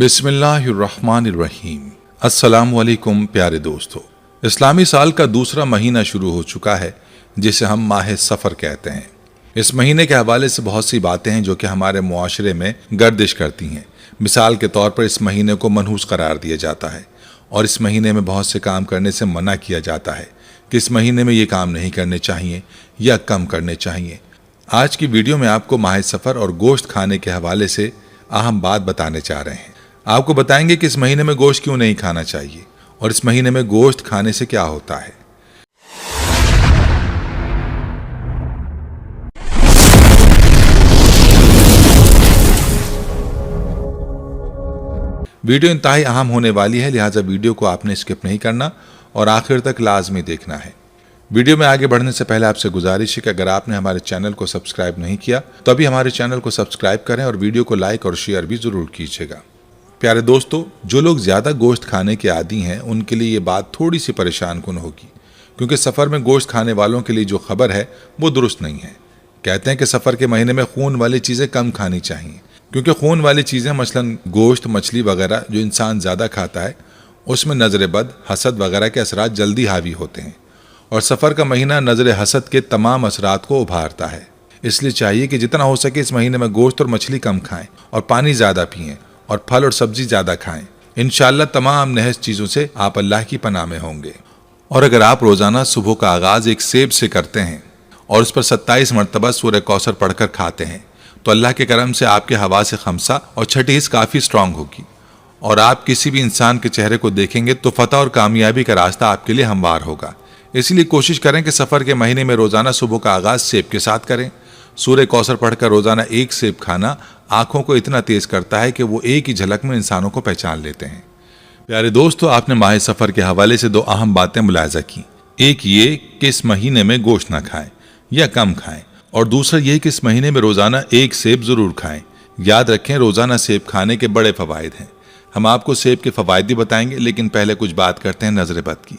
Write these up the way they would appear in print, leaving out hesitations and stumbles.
बिस्मिल्लाहिर्रहमानिर्रहीम। अस्सलाम वालेकुम प्यारे दोस्तों, इस्लामी साल का दूसरा महीना शुरू हो चुका है जिसे हम माह सफ़र कहते हैं। इस महीने के हवाले से बहुत सी बातें हैं जो कि हमारे मुआशरे में गर्दिश करती हैं। मिसाल के तौर पर इस महीने को मनहूस करार दिया जाता है और इस महीने में बहुत से काम करने से मना किया जाता है कि इस महीने में ये काम नहीं करने चाहिए या कम करने चाहिए। आज की वीडियो में आपको माह सफ़र और गोश्त खाने के हवाले से अहम बात बताने जा रहे हैं। आपको बताएंगे कि इस महीने में गोश्त क्यों नहीं खाना चाहिए और इस महीने में गोश्त खाने से क्या होता है। वीडियो इंतहाई अहम होने वाली है, लिहाजा वीडियो को आपने स्किप नहीं करना और आखिर तक लाजमी देखना है। वीडियो में आगे बढ़ने से पहले आपसे गुजारिश है कि अगर आपने हमारे चैनल को सब्सक्राइब नहीं किया तो अभी हमारे चैनल को सब्सक्राइब करें और वीडियो को लाइक और शेयर भी जरूर कीजिएगा। प्यारे दोस्तों, जो लोग ज़्यादा गोश्त खाने के आदी हैं उनके लिए ये बात थोड़ी सी परेशान कुन होगी, क्योंकि सफ़र में गोश्त खाने वालों के लिए जो खबर है वो दुरुस्त नहीं है। कहते हैं कि सफ़र के महीने में खून वाली चीज़ें कम खानी चाहिए, क्योंकि खून वाली चीज़ें मसलन गोश्त, मछली वगैरह जो इंसान ज़्यादा खाता है उसमें नज़र बद, हसद वगैरह के असरात जल्दी हावी होते हैं और सफ़र का महीना नज़र हसद के तमाम असरात को उभारता है। इसलिए चाहिए कि जितना हो सके इस महीने में गोश्त और मछली कम खाएं और पानी ज़्यादा पिएं और फल और सब्जी ज़्यादा खाएं। इंशाअल्लाह तमाम नहस चीज़ों से आप अल्लाह की पनाह में होंगे। और अगर आप रोज़ाना सुबह का आगाज़ एक सेब से करते हैं और उस पर 27 मरतबा सूरह कौसर पढ़कर खाते हैं तो अल्लाह के करम से आपके हवा से खमसा और छठी हिस्स काफ़ी स्ट्रांग होगी और आप किसी भी इंसान के चेहरे को देखेंगे तो फतह और कामयाबी का रास्ता आपके लिए हमवार होगा। इसलिए कोशिश करें कि सफ़र के महीने में रोज़ाना सुबह का आगाज़ सेब के साथ करें। सूरह कौसर पढ़कर रोज़ाना एक सेब खाना आंखों को इतना तेज करता है कि वो एक ही झलक में इंसानों को पहचान लेते हैं। प्यारे दोस्तों, आपने माह सफ़र के हवाले से दो अहम बातें मुलाहिज़ा की। एक ये कि इस महीने में गोश्त ना खाएं या कम खाएं, और दूसरा ये कि इस महीने में रोज़ाना एक सेब ज़रूर खाएं। याद रखें, रोज़ाना सेब खाने के बड़े फ़वाइद हैं। हम आपको सेब के फ़वाइद भी बताएंगे, लेकिन पहले कुछ बात करते हैं नज़र बद की।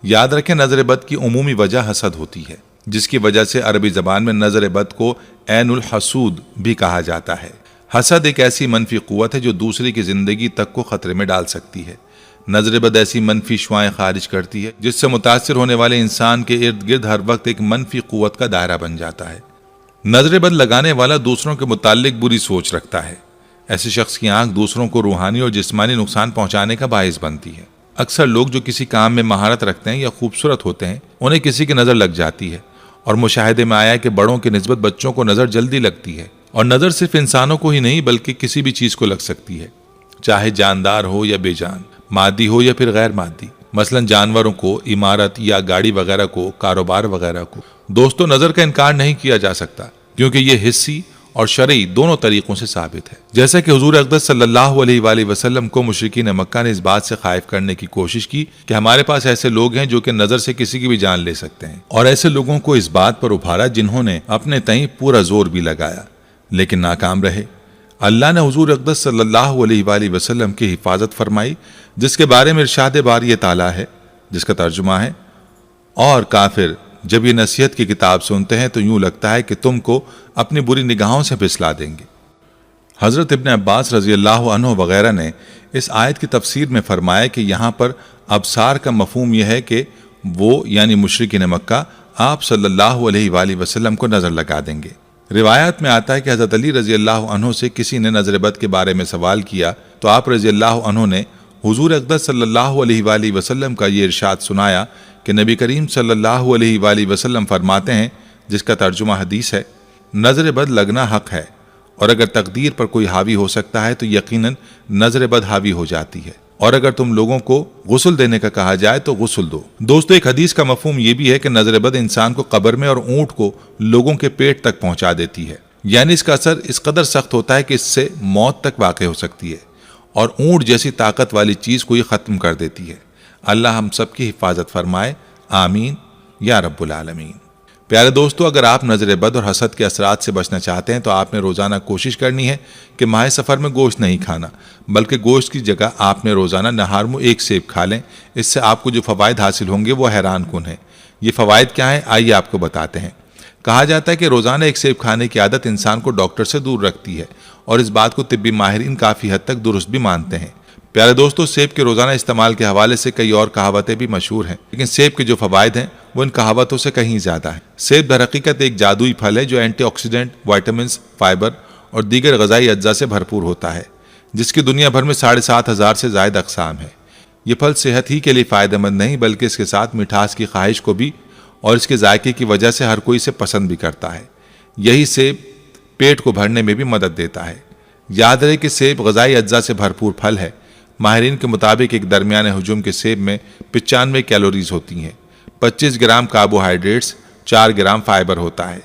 याद रखें, नज़र बद की उमूमी वजह हसद होती है, जिसकी वजह से अरबी ज़बान में नज़र बद को ऐनुल हसूद भी कहा जाता है। हसद एक ऐसी मनफी क़ुव्वत है जो दूसरे की ज़िंदगी तक को ख़तरे में डाल सकती है। नज़र बद ऐसी मनफी शुआएं खारिज करती है जिससे मुतासिर होने वाले इंसान के इर्द गिर्द हर वक्त एक मनफी क़ुव्वत का दायरा बन जाता है। नज़र बद लगाने वाला दूसरों के मुताल्लिक बुरी सोच रखता है। ऐसे शख्स की आंख दूसरों को रूहानी और जिस्मानी नुकसान पहुंचाने का बाइस बनती है। अक्सर लोग जो किसी काम में महारत रखते हैं या खूबसूरत होते हैं उन्हें किसी की नज़र लग जाती है, और मुशाहिदे में आया है कि बड़ों की निस्बत बच्चों को नज़र जल्दी लगती है। और नज़र सिर्फ इंसानों को ही नहीं बल्कि किसी भी चीज़ को लग सकती है, चाहे जानदार हो या बेजान, मादी हो या फिर गैर मादी। मसलन जानवरों को, इमारत या गाड़ी वगैरह को, कारोबार वगैरह को। दोस्तों, नज़र का इनकार नहीं किया जा सकता क्योंकि ये हिस्सी और शरई दोनों तरीकों से साबित है। जैसा कि हुजूर अक़दस सल्लल्लाहु अलैहि वसल्लम को मुशरिकीन मक्का ने इस बात से खाइफ करने की कोशिश की कि हमारे पास ऐसे लोग हैं जो कि नज़र से किसी की भी जान ले सकते हैं, और ऐसे लोगों को इस बात पर उभारा जिन्होंने अपने तईं पूरा जोर भी लगाया लेकिन नाकाम रहे। अल्लाह ने हुजूर अक़दस सल्लल्लाहु अलैहि वसल्लम की हिफाजत फरमाई, जिसके बारे में इरशाद बारी ताला है, जिसका तर्जुमा है, और काफिर जब ये नसीहत की किताब सुनते हैं तो यूं लगता है कि तुमको अपनी बुरी निगाहों से फिसला देंगे। हज़रत इब्न अब्बास रज़ी अल्लाह अन्हु वगैरह ने इस आयत की तफसीर में फरमाया कि यहाँ पर अबसार का मफहूम यह है कि वो यानी मुशरिकीन मक्का आप सल्लल्लाहु अलैहि वसल्लम को नज़र लगा देंगे। रिवायत में आता है कि हज़रत अली रज़ी अल्लाह अन्हु से किसी ने नज़र बद के बारे में सवाल किया तो आप रज़ी अल्लाह अन्हु ने हुजूर अक़दस सल्लल्लाहु अलैहि वसल्लम का ये इरशाद सुनाया कि नबी करीम सल्लल्लाहु अलैहि वसल्लम फरमाते हैं, जिसका तर्जुमा हदीस है, नज़र बद लगना हक है और अगर तकदीर पर कोई हावी हो सकता है तो यकीनन नज़र बद हावी हो जाती है, और अगर तुम लोगों को गुस्ल देने का कहा जाए तो गुस्ल दो। दोस्तों, एक हदीस का मफहूम यह भी है कि नज़र बद इंसान को कब्र में और ऊँट को लोगों के पेट तक पहुंचा देती है, यानी इसका असर इस कदर सख्त होता है कि इससे मौत तक वाक़ हो सकती है और ऊँट जैसी ताकत वाली चीज़ को ये ख़त्म कर देती है। अल्लाह हम सब की हिफाजत फरमाए, आमीन या रब्बुल आलमीन। प्यारे दोस्तों, अगर आप नज़र बद और हसद के असरात से बचना चाहते हैं तो आपने रोज़ाना कोशिश करनी है कि माह सफ़र में गोश्त नहीं खाना, बल्कि गोश्त की जगह आपने रोज़ाना नहार मुँह एक सेब खा लें। इससे आपको जो फ़वाइद हासिल होंगे वो हैरान कुन है। ये फ़वाइद क्या हैं, आइए आपको बताते हैं। کہا جاتا ہے کہ روزانہ ایک سیب کھانے کی عادت انسان کو ڈاکٹر سے دور رکھتی ہے، اور اس بات کو طبی ماہرین کافی حد تک درست بھی مانتے ہیں۔ پیارے دوستو، سیب کے روزانہ استعمال کے حوالے سے کئی اور کہاوتیں بھی مشہور ہیں، لیکن سیب کے جو فوائد ہیں وہ ان کہاوتوں سے کہیں زیادہ ہیں۔ سیب در حقیقت ایک جادوئی پھل ہے جو اینٹی آکسیڈنٹ، وائٹامنز، فائبر اور دیگر غذائی اجزاء سے بھرپور ہوتا ہے، جس کی دنیا بھر میں 7,500 سے زائد اقسام ہیں۔ یہ پھل صحت ہی کے لیے فائدہ مند نہیں بلکہ اس کے ساتھ مٹھاس کی خواہش کو بھی اور اس کے ذائقے کی وجہ سے ہر کوئی اسے پسند بھی کرتا ہے۔ یہی سیب پیٹ کو بھرنے میں بھی مدد دیتا ہے۔ یاد رہے کہ سیب غذائی اجزاء سے بھرپور پھل ہے۔ ماہرین کے مطابق ایک درمیانے حجم کے سیب میں 95 کیلوریز ہوتی ہیں، 25 گرام کاربوہائیڈریٹس، 4 گرام فائبر ہوتا ہے۔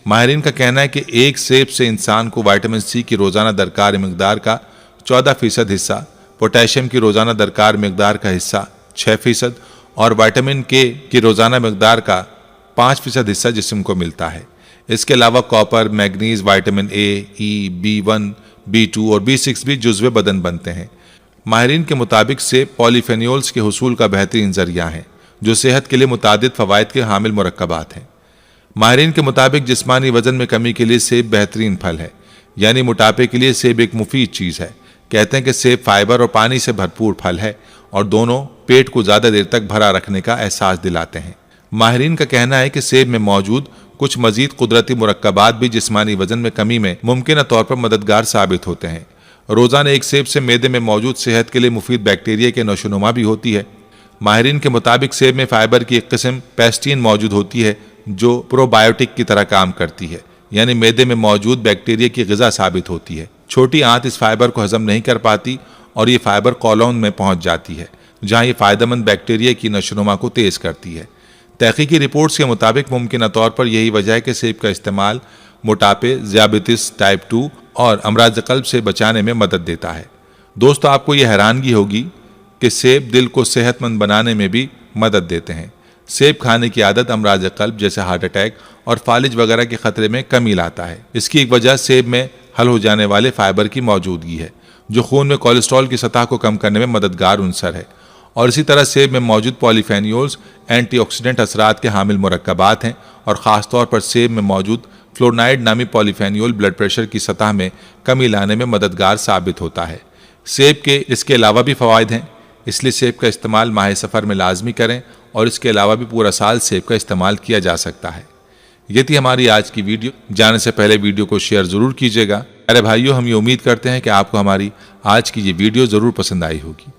ماہرین کا کہنا ہے کہ ایک سیب سے انسان کو وائٹامن سی کی روزانہ درکار مقدار کا 14% حصہ، پوٹاشیم کی روزانہ درکار مقدار کا حصہ 6% اور وائٹامن کے کی روزانہ مقدار کا 5% حصہ جسم کو ملتا ہے۔ اس کے علاوہ copper, manganese, vitamin A, E, B1، B2 اور B6 بھی جزو بدن بنتے ہیں۔ ماہرین کے مطابق سیب پولیفینولز کے حصول کا بہترین ذریعہ ہیں، جو صحت کے لیے متعدد فوائد کے حامل مرکبات ہیں۔ ماہرین کے مطابق جسمانی وزن میں کمی کے لیے سیب بہترین پھل ہے، یعنی موٹاپے کے لیے سیب ایک مفید چیز ہے۔ کہتے ہیں کہ سیب فائبر اور پانی سے بھرپور پھل ہے اور دونوں پیٹ کو زیادہ دیر تک بھرا رکھنے کا احساس دلاتے ہیں۔ ماہرین کا کہنا ہے کہ سیب میں موجود کچھ مزید قدرتی مرکبات بھی جسمانی وزن میں کمی میں ممکنہ طور پر مددگار ثابت ہوتے ہیں۔ روزانہ ایک سیب سے معدے میں موجود صحت کے لیے مفید بیکٹیریا کے نشوونما بھی ہوتی ہے۔ ماہرین کے مطابق سیب میں فائبر کی ایک قسم پیسٹین موجود ہوتی ہے جو پرو بایوٹک کی طرح کام کرتی ہے، یعنی معدے میں موجود بیکٹیریا کی غذا ثابت ہوتی ہے۔ چھوٹی آنت اس فائبر کو ہضم نہیں کر پاتی اور یہ فائبر کولون میں پہنچ جاتی ہے، جہاں یہ فائدہ مند بیکٹیریا کی نشوونما کو تیز کرتی ہے۔ تحقیقی رپورٹس کے مطابق ممکنہ طور پر یہی وجہ ہے کہ سیب کا استعمال موٹاپے، ذیابیطس ٹائپ 2 اور امراض قلب سے بچانے میں مدد دیتا ہے۔ دوستو، آپ کو یہ حیرانگی ہوگی کہ سیب دل کو صحت مند بنانے میں بھی مدد دیتے ہیں۔ سیب کھانے کی عادت امراض قلب جیسے ہارٹ اٹیک اور فالج وغیرہ کے خطرے میں کمی لاتا ہے۔ اس کی ایک وجہ سیب میں حل ہو جانے والے فائبر کی موجودگی ہے، جو خون میں کولیسٹرول کی سطح کو کم کرنے میں مددگار عنصر ہے، اور اسی طرح سیب میں موجود پولیفینولز اینٹی آکسیڈنٹ اثرات کے حامل مرکبات ہیں، اور خاص طور پر سیب میں موجود فلورنائڈ نامی پولیفینول بلڈ پریشر کی سطح میں کمی لانے میں مددگار ثابت ہوتا ہے۔ سیب کے اس کے علاوہ بھی فوائد ہیں، اس لیے سیب کا استعمال ماہ سفر میں لازمی کریں، اور اس کے علاوہ بھی پورا سال سیب کا استعمال کیا جا سکتا ہے۔ یہ تھی ہماری آج کی ویڈیو۔ جانے سے پہلے ویڈیو کو شیئر ضرور کیجیے گا۔ ارے بھائیو، ہم یہ امید کرتے ہیں کہ آپ کو ہماری آج کی یہ ویڈیو ضرور پسند آئی ہوگی۔